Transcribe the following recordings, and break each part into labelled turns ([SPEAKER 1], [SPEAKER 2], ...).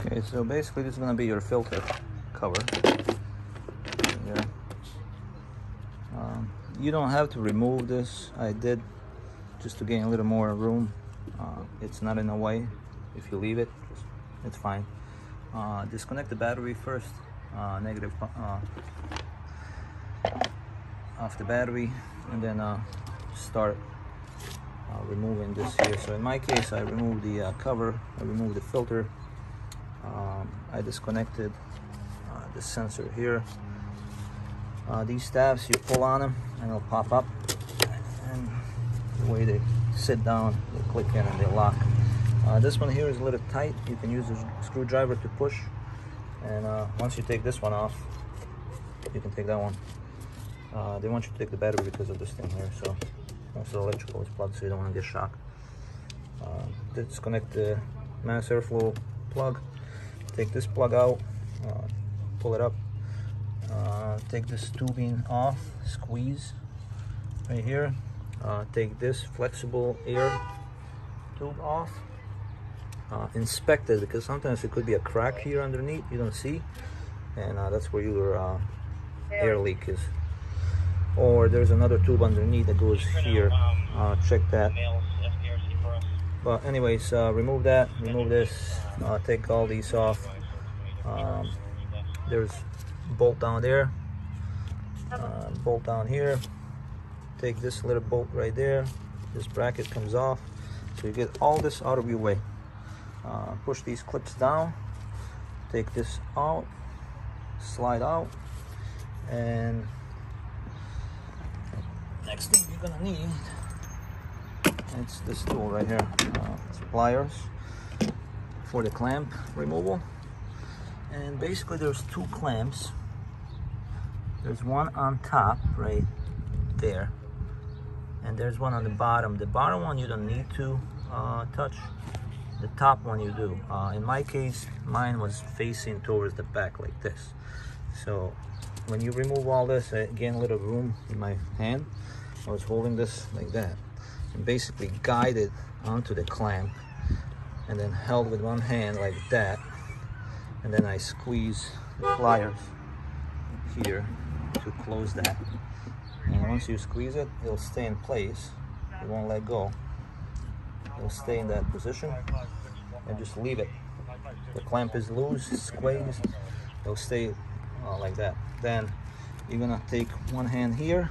[SPEAKER 1] Okay, so basically this is going to be your filter cover. There. You don't have to remove this. I did just to gain a little more room. It's not in the way. If you leave it, it's fine. Disconnect the battery first, negative off the battery, and then start removing this here. So in my case, I removed the cover, I removed the filter, I disconnected the sensor here. These tabs, you pull on them and they'll pop up, and the way they sit down, they click in and they lock. This one here is a little tight. You can use a screwdriver to push, and once you take this one off, you can take that one. They want you to take the battery because of this thing here, so it's electrical, it's plugged, so you don't want to get shocked. Disconnect the mass airflow plug, take this plug out, pull it up, take this tubing off, squeeze right here, take this flexible air tube off, inspect it, because sometimes it could be a crack here underneath you don't see, and that's where your air leak is. Or there's another tube underneath that goes here. Check that. But anyways, remove that, remove this, take all these off. There's bolt down there, bolt down here. Take this little bolt right there, this bracket comes off, so you get all this out of your way. Push these clips down, take this out, slide out, and next thing you're gonna need, it's this tool right here. It's pliers for the clamp removal, and basically there's two clamps. There's one on top right there, and there's one on the bottom. The bottom one you don't need to touch. The top one you do. In my case, mine was facing towards the back like this. So when you remove all this, I gain a little room in my hand. I was holding this like that and basically guided onto the clamp, and then held with one hand like that, and then I squeeze the pliers here to close that. And once you squeeze it, it'll stay in place. It won't let go. It'll stay in that position, and just leave it. The clamp is loose, squeezed, it'll stay like that. Then you're gonna take one hand here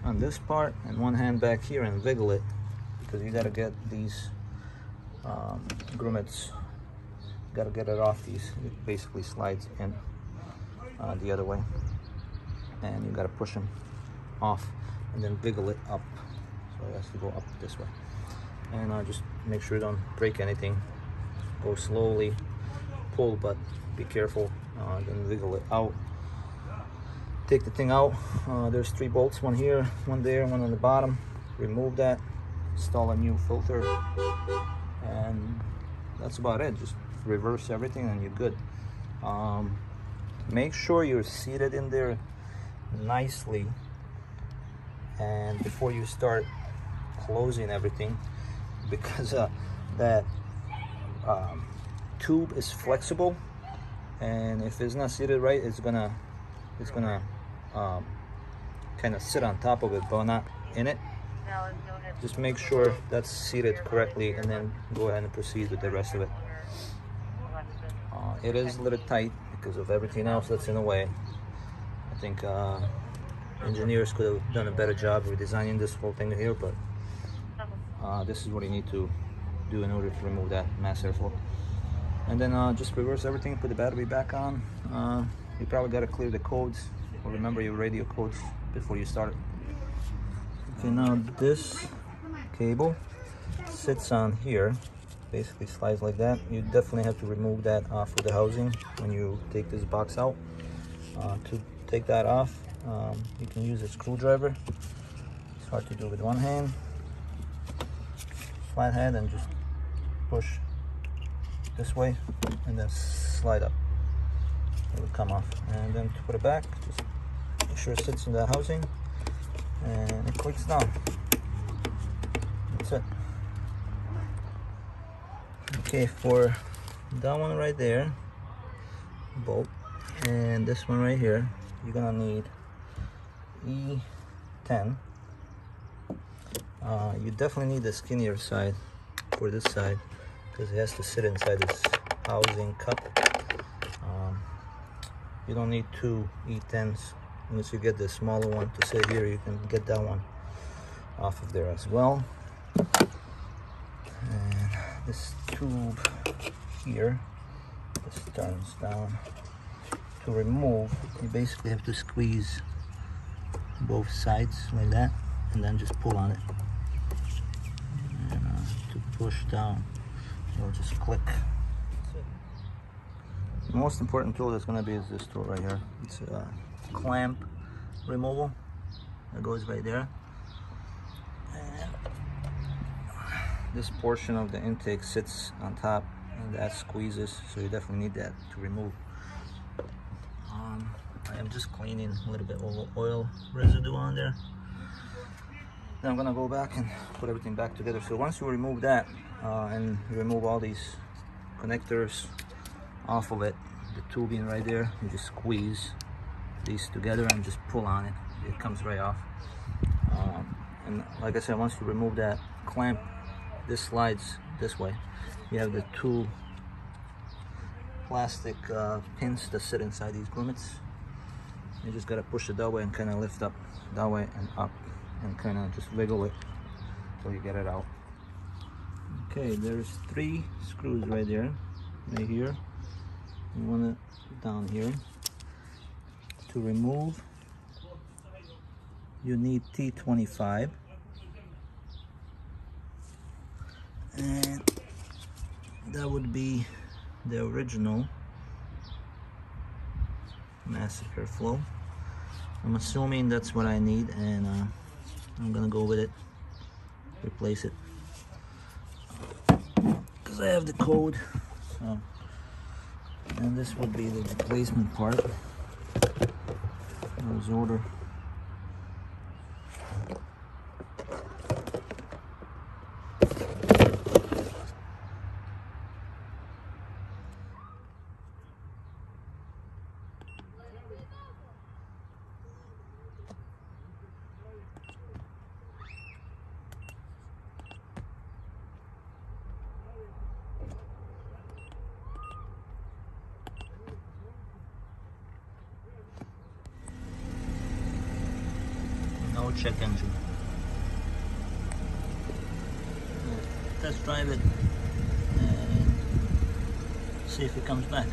[SPEAKER 1] on this part and one hand back here and wiggle it, because you gotta get these grommets, gotta get it off these. It basically slides in the other way, and you gotta push them off and then wiggle it up. So it has to go up this way, and just make sure you don't break anything. Go slowly, pull, but be careful. Then wiggle it out. Take the thing out. There's 3 bolts, one here, one there, one on the bottom. Remove that, install a new filter, and that's about it. Just reverse everything and you're good. Make sure you're seated in there nicely, and before you start closing everything, because that tube is flexible, and if it's not seated right, it's gonna kind of sit on top of it but not in it. Just make sure that's seated correctly, and then go ahead and proceed with the rest of it. It is a little tight because of everything else that's in the way. I think engineers could have done a better job redesigning this whole thing here, but this is what you need to do in order to remove that mass airflow. And then just reverse everything, put the battery back on. You probably got to clear the codes, or remember your radio codes before you start it. Okay, now this cable sits on here, basically slides like that. You definitely have to remove that off of the housing when you take this box out. To take that off, you can use a screwdriver. It's hard to do with one hand. Flathead, and just push this way and then slide up. It will come off, and then to put it back, just make sure it sits in that housing and it clicks down. That's it. Okay, for that one right there, bolt, and this one right here, you're gonna need E10. You definitely need the skinnier side for this side because it has to sit inside this housing cup. You don't need two E10s unless you get the smaller one to sit here. You can get that one off of there as well. And this tube here, this turns down. To remove, you basically have to squeeze both sides like that and then just pull on it. And to push down, it'll just click. The most important tool that's going to be is this tool right here. It's a clamp removal that goes right there. And this portion of the intake sits on top and that squeezes, so you definitely need that to remove. I am just cleaning a little bit of oil residue on there. Then I'm gonna go back and put everything back together. So once you remove that and remove all these connectors off of it, the tubing right there, you just squeeze these together and just pull on it. It comes right off. And like I said, once you remove that clamp, this slides this way. You have the two plastic pins that sit inside these grommets. You just gotta push it that way and kind of lift up that way and up and kind of just wiggle it until you get it out. Okay, there's 3 screws right there, right here, and one down here. To remove, you need T25, and that would be the original Massacre flow. I'm assuming that's what I need, and I'm gonna go with it, replace it, because I have the code. So, and this would be the replacement part. That was order. No check engine. Test drive it and see if it comes back.